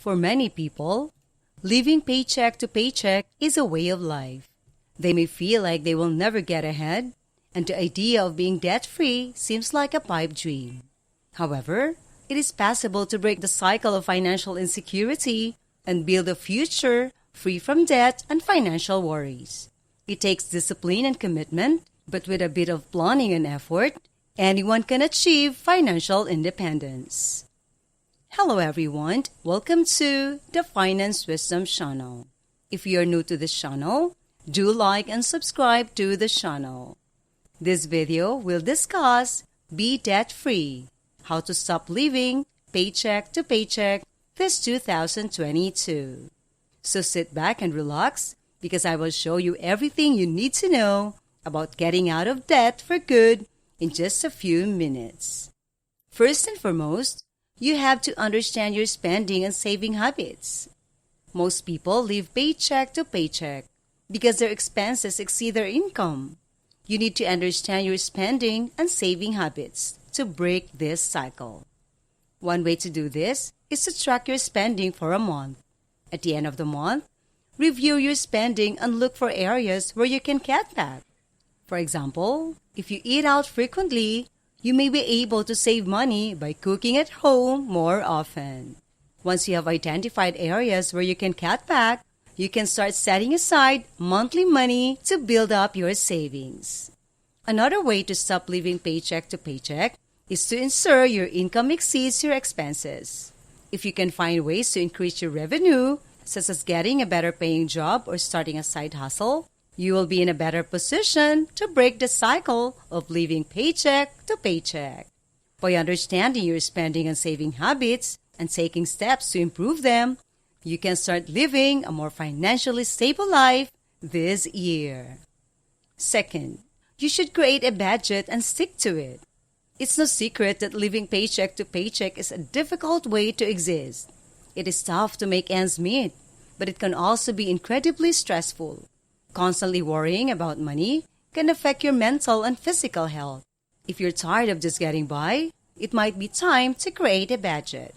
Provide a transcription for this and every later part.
For many people, living paycheck to paycheck is a way of life. They may feel like they will never get ahead, and the idea of being debt-free seems like a pipe dream. However, it is possible to break the cycle of financial insecurity and build a future free from debt and financial worries. It takes discipline and commitment, but with a bit of planning and effort, anyone can achieve financial independence. Hello everyone, welcome to the Finance Wisdom channel. If you are new to this channel, do like and subscribe to the channel. This video will discuss Be Debt-Free, how to stop living paycheck to paycheck this 2022. So sit back and relax because I will show you everything you need to know about getting out of debt for good in just a few minutes. First and foremost, you have to understand your spending and saving habits. Most people live paycheck to paycheck because their expenses exceed their income. You need to understand your spending and saving habits to break this cycle. One way to do this is to track your spending for a month. At the end of the month, review your spending and look for areas where you can cut back. For example, if you eat out frequently, you may be able to save money by cooking at home more often. Once you have identified areas where you can cut back, you can start setting aside monthly money to build up your savings. Another way to stop living paycheck to paycheck is to ensure your income exceeds your expenses. If you can find ways to increase your revenue, such as getting a better paying job or starting a side hustle, you will be in a better position to break the cycle of living paycheck to paycheck. By understanding your spending and saving habits and taking steps to improve them, you can start living a more financially stable life this year. Second, you should create a budget and stick to it. It's no secret that living paycheck to paycheck is a difficult way to exist. It is tough to make ends meet, but it can also be incredibly stressful. Constantly worrying about money can affect your mental and physical health. If you're tired of just getting by, it might be time to create a budget.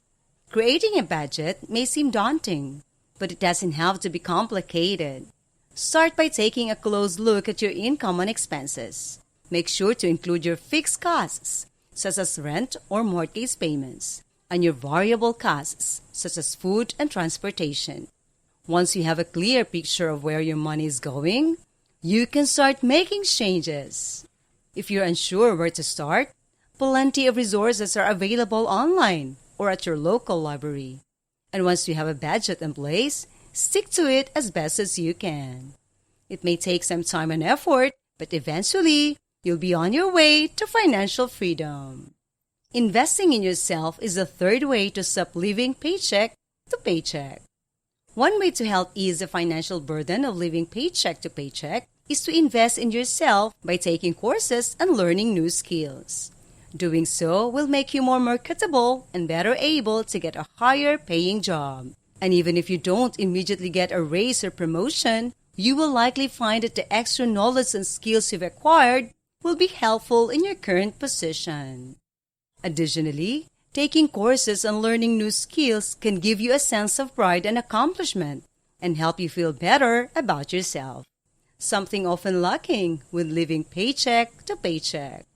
Creating a budget may seem daunting, but it doesn't have to be complicated. Start by taking a close look at your income and expenses. Make sure to include your fixed costs, such as rent or mortgage payments, and your variable costs, such as food and transportation. Once you have a clear picture of where your money is going, you can start making changes. If you're unsure where to start, plenty of resources are available online or at your local library. And once you have a budget in place, stick to it as best as you can. It may take some time and effort, but eventually, you'll be on your way to financial freedom. Investing in yourself is the third way to stop living paycheck to paycheck. One way to help ease the financial burden of living paycheck to paycheck is to invest in yourself by taking courses and learning new skills. Doing so will make you more marketable and better able to get a higher paying job. And even if you don't immediately get a raise or promotion, you will likely find that the extra knowledge and skills you've acquired will be helpful in your current position. Additionally, taking courses and learning new skills can give you a sense of pride and accomplishment and help you feel better about yourself, something often lacking when living paycheck to paycheck.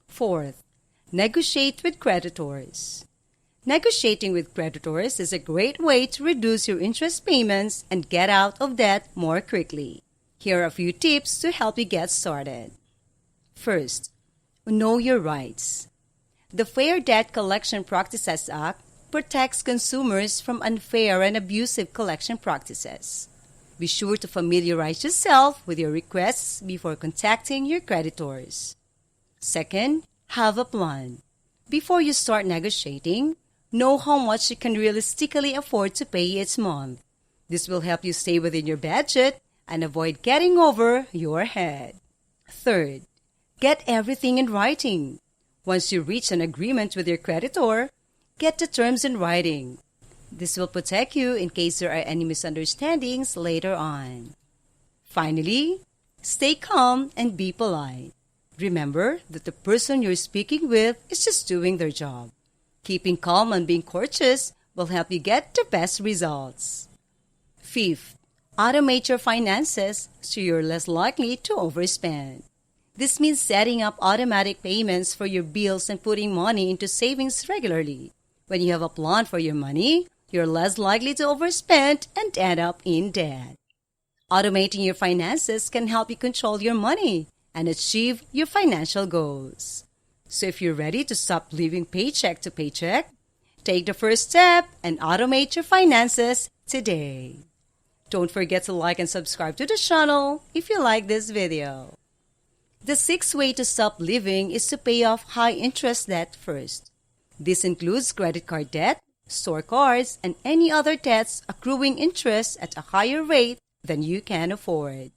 Fourth, negotiate with creditors. Negotiating with creditors is a great way to reduce your interest payments and get out of debt more quickly. Here are a few tips to help you get started. First, know your rights. The Fair Debt Collection Practices Act protects consumers from unfair and abusive collection practices. Be sure to familiarize yourself with your requests before contacting your creditors. Second, have a plan. Before you start negotiating, know how much you can realistically afford to pay each month. This will help you stay within your budget and avoid getting over your head. Third, get everything in writing. Once you reach an agreement with your creditor, get the terms in writing. This will protect you in case there are any misunderstandings later on. Finally, stay calm and be polite. Remember that the person you're speaking with is just doing their job. Keeping calm and being courteous will help you get the best results. Fifth, automate your finances so you're less likely to overspend. This means setting up automatic payments for your bills and putting money into savings regularly. When you have a plan for your money, you're less likely to overspend and end up in debt. Automating your finances can help you control your money and achieve your financial goals. So if you're ready to stop living paycheck to paycheck, take the first step and automate your finances today. Don't forget to like and subscribe to the channel if you like this video. The sixth way to stop living is to pay off high-interest debt first. This includes credit card debt, store cards, and any other debts accruing interest at a higher rate than you can afford.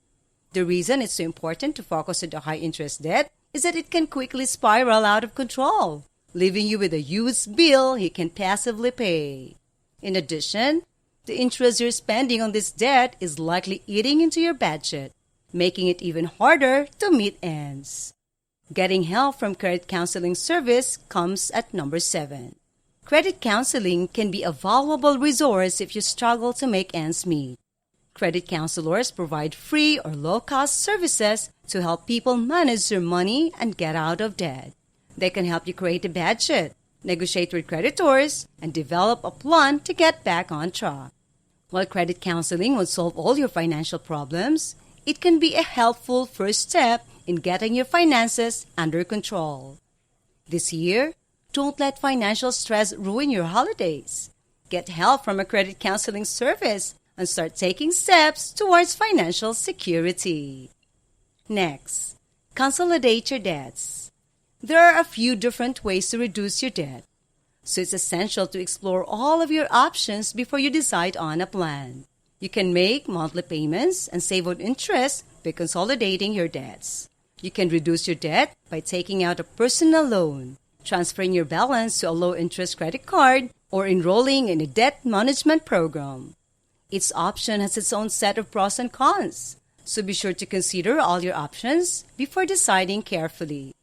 The reason it's so important to focus on the high-interest debt is that it can quickly spiral out of control, leaving you with a huge bill you can passively pay. In addition, the interest you're spending on this debt is likely eating into your budget, making it even harder to meet ends. Getting help from credit counseling service comes at number 7. Credit counseling can be a valuable resource if you struggle to make ends meet. Credit counselors provide free or low-cost services to help people manage their money and get out of debt. They can help you create a budget, negotiate with creditors, and develop a plan to get back on track. While credit counseling won't solve all your financial problems, it can be a helpful first step in getting your finances under control. This year, don't let financial stress ruin your holidays. Get help from a credit counseling service and start taking steps towards financial security. Next, consolidate your debts. There are a few different ways to reduce your debt, so it's essential to explore all of your options before you decide on a plan. You can make monthly payments and save on interest by consolidating your debts. You can reduce your debt by taking out a personal loan, transferring your balance to a low-interest credit card, or enrolling in a debt management program. Each option has its own set of pros and cons, so be sure to consider all your options before deciding carefully.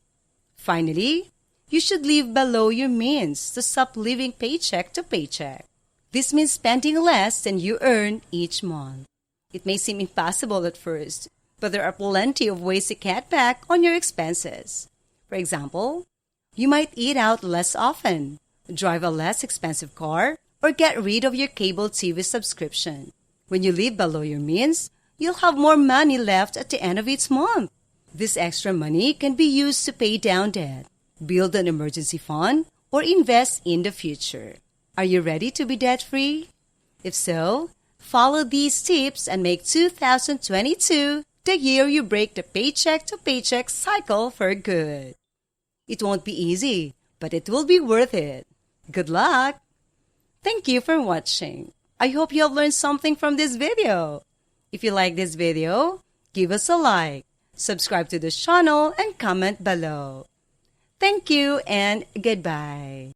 Finally, you should live below your means to stop living paycheck to paycheck. This means spending less than you earn each month. It may seem impossible at first, but there are plenty of ways to cut back on your expenses. For example, you might eat out less often, drive a less expensive car, or get rid of your cable TV subscription. When you live below your means, you'll have more money left at the end of each month. This extra money can be used to pay down debt, build an emergency fund, or invest in the future. Are you ready to be debt-free? If so, follow these tips and make 2022 the year you break the paycheck-to-paycheck cycle for good. It won't be easy, but it will be worth it. Good luck! Thank you for watching. I hope you have learned something from this video. If you like this video, give us a like, subscribe to the channel, and comment below. Thank you and goodbye.